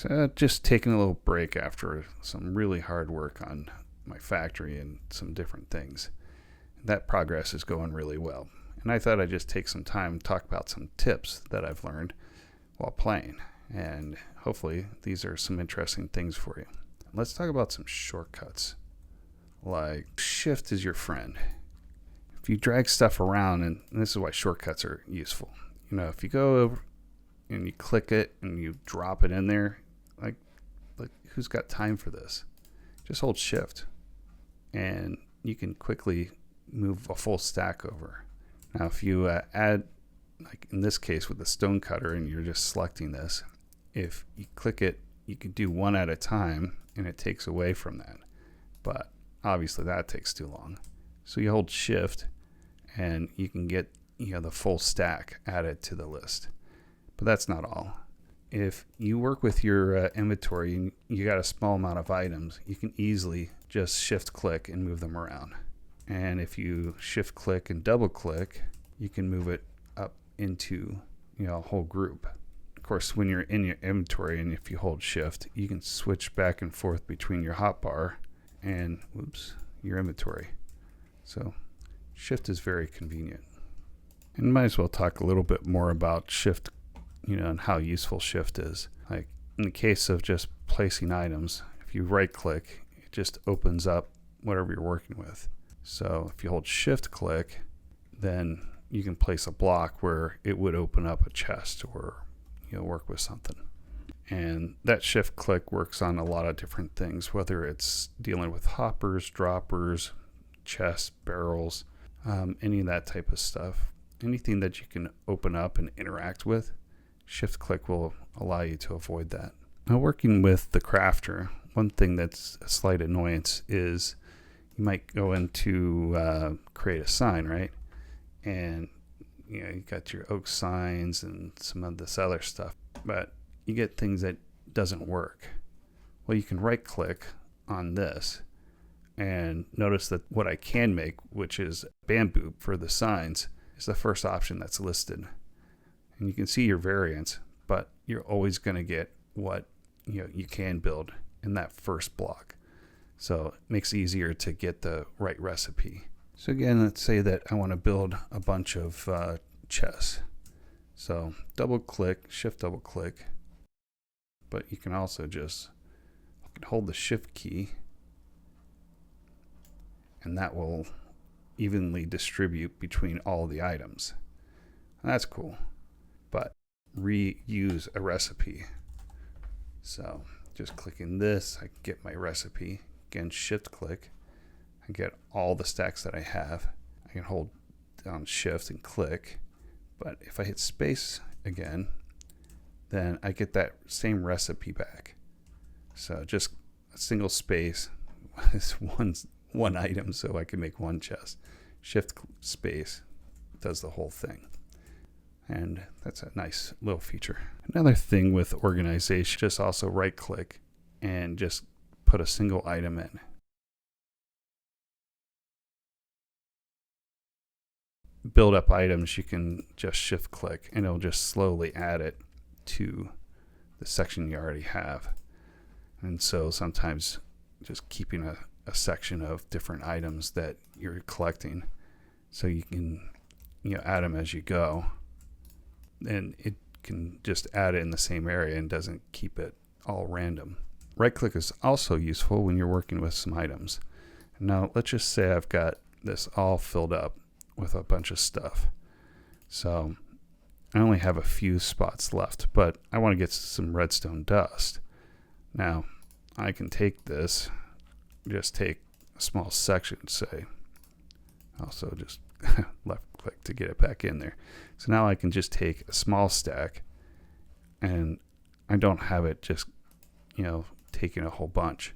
So just taking a little break after some really hard work on my factory and some different things. That progress is going really well. And I thought I'd just take some time and talk about some tips that I've learned while playing. And hopefully these are some interesting things for you. Let's talk about some shortcuts. Like shift is your friend. If you drag stuff around, and this is why shortcuts are useful. If you go over and you click it and you drop it in there, like who's got time for this? Just hold shift and you can quickly move a full stack over. Now if you add, like in this case with the stone cutter, and you're just selecting this, if you click it, you can do one at a time and it takes away from that. But obviously that takes too long. So you hold shift and you can get the full stack added to the list. But that's not all. If you work with your inventory and you got a small amount of items, you can easily just shift click and move them around. And if you shift click and double click, you can move it up into a whole group. Of course, when you're in your inventory and if you hold shift, you can switch back and forth between your hotbar and your inventory. So shift is very convenient. And might as well talk a little bit more about shift, and how useful shift is. Like in the case of just placing items, if you right click, it just opens up whatever you're working with. So if you hold shift click, then you can place a block where it would open up a chest or work with something. And that shift click works on a lot of different things, whether it's dealing with hoppers, droppers, chests, barrels, any of that type of stuff. Anything that you can open up and interact with, shift click will allow you to avoid that. Now, working with the crafter, one thing that's a slight annoyance is you might go into create a sign, right? And you got your oak signs and some of this other stuff, but you get things that doesn't work. Well, you can right click on this and notice that what I can make, which is bamboo for the signs, is the first option that's listed. And you can see your variants, but you're always going to get what you can build in that first block. So it makes it easier to get the right recipe. So again, let's say that I want to build a bunch of chests. So double click, shift double click, but you can also just hold the shift key and that will evenly distribute between all the items. And that's cool. But reuse a recipe. So just clicking this, I can get my recipe. Again, shift click. I get all the stacks that I have. I can hold down shift and click. But if I hit space again, then I get that same recipe back. So just a single space is one item, so I can make one chest. Shift space does the whole thing. And that's a nice little feature. Another thing with organization, just also right click and just put a single item in. Build up items, you can just shift click and it'll just slowly add it to the section you already have. And so sometimes just keeping a section of different items that you're collecting so you can add them as you go, and it can just add it in the same area and doesn't keep it all random. Right click is also useful when you're working with some items. Now let's just say I've got this all filled up with a bunch of stuff. So I only have a few spots left, but I want to get some redstone dust. Now I can take this, just take a small section, say, also just left click to get it back in there. So now I can just take a small stack and I don't have it just, taking a whole bunch.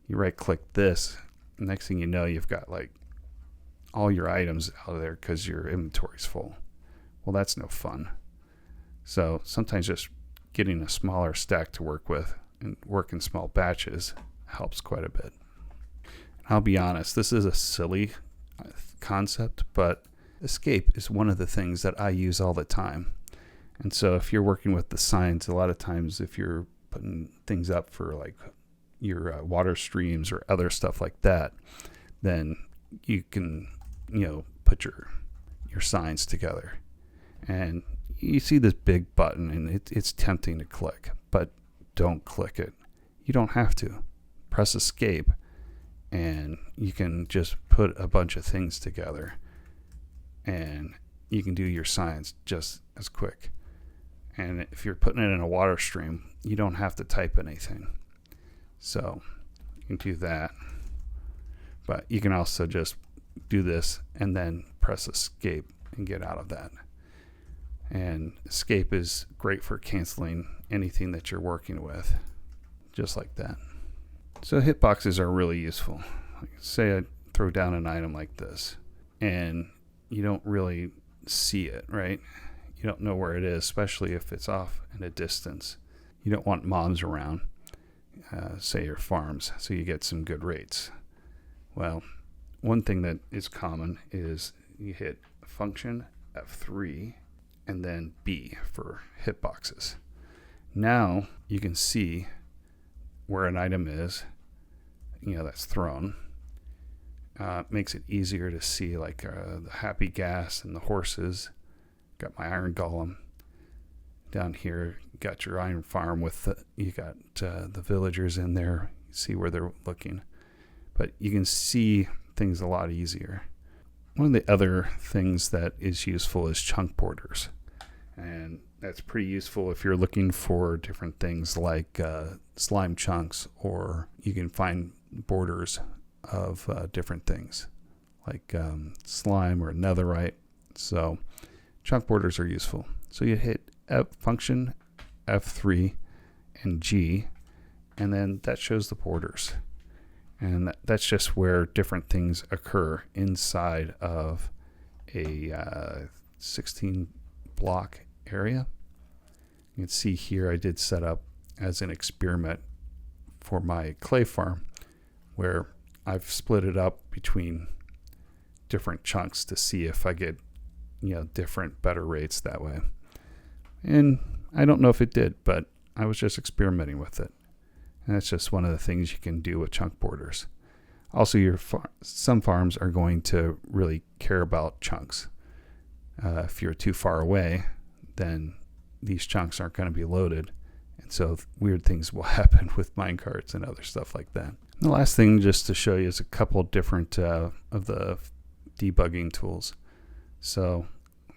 You right click this, next thing you know, you've got like all your items out of there because your inventory's full. Well, that's no fun. So sometimes just getting a smaller stack to work with and work in small batches helps quite a bit. I'll be honest, this is a silly concept, but escape is one of the things that I use all the time. And so if you're working with the signs, a lot of times if you're putting things up for like your water streams or other stuff like that, then you can, put your signs together. And you see this big button, and it's tempting to click, but don't click it. You don't have to. Press escape, and you can just put a bunch of things together, and you can do your signs just as quick. And if you're putting it in a water stream, you don't have to type anything. So you can do that. But you can also just do this and then press escape and get out of that. And escape is great for canceling anything that you're working with, just like that. So hitboxes are really useful. Like, say I throw down an item like this, and you don't really see it, right? You don't know where it is, especially if it's off in a distance. You don't want mobs around, say your farms, so you get some good rates. Well, one thing that is common is you hit function F3 and then B for hitboxes. Now you can see where an item is, that's thrown. Makes it easier to see, like the happy gas and the horses. Got my iron golem down here. Got your iron farm with you got the villagers in there. You see where they're looking, but you can see things a lot easier. One of the other things that is useful is chunk borders, and that's pretty useful if you're looking for different things like slime chunks, or you can find borders of different things like slime or netherite. So chunk borders are useful. So you hit function F3 and G, and then that shows the borders. And that's just where different things occur inside of a 16 block area. You can see here I did set up as an experiment for my clay farm, where I've split it up between different chunks to see if I get different better rates that way. And I don't know if it did, but I was just experimenting with it. And that's just one of the things you can do with chunk borders. Also, some farms are going to really care about chunks. If you're too far away, then these chunks aren't going to be loaded. And so weird things will happen with minecarts and other stuff like that. And the last thing just to show you is a couple different of the debugging tools. So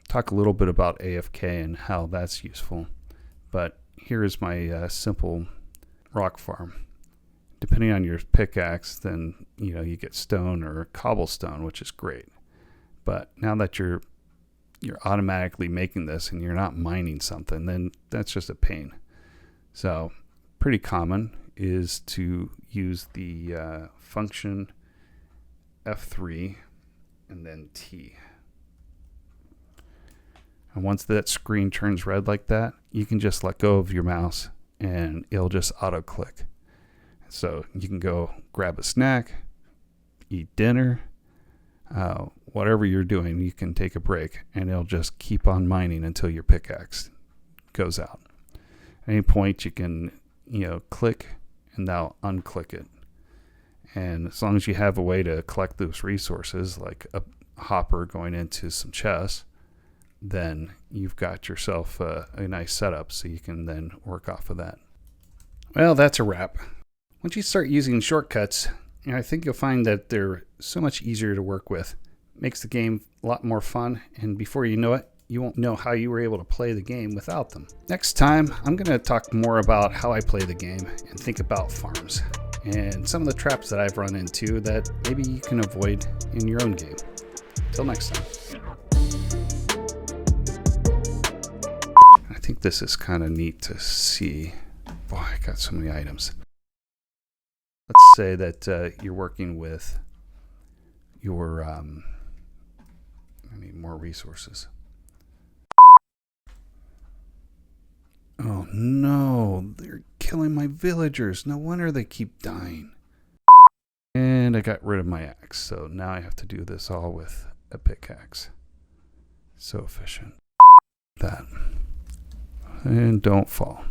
talk a little bit about AFK and how that's useful. But here is my simple rock farm. Depending on your pickaxe, then you get stone or cobblestone, which is great. But now that you're automatically making this and you're not mining something, then that's just a pain. So pretty common is to use the function F3 and then T. And once that screen turns red like that, you can just let go of your mouse and it'll just auto click. So you can go grab a snack, eat dinner, whatever you're doing, you can take a break and it'll just keep on mining until your pickaxe goes out. At any point you can, click and now unclick it. And as long as you have a way to collect those resources, like a hopper going into some chests, then you've got yourself a nice setup so you can then work off of that. Well, that's a wrap. Once you start using shortcuts, I think you'll find that they're so much easier to work with. It makes the game a lot more fun, and before you know it, you won't know how you were able to play the game without them. Next time, I'm going to talk more about how I play the game and think about farms, and some of the traps that I've run into that maybe you can avoid in your own game. Till next time. I think this is kind of neat to see. Boy, I got so many items. Let's say that you're working with your, I need more resources. Oh no, they're killing my villagers. No wonder they keep dying. And I got rid of my axe, so now I have to do this all with a pickaxe. So efficient. That. And don't fall.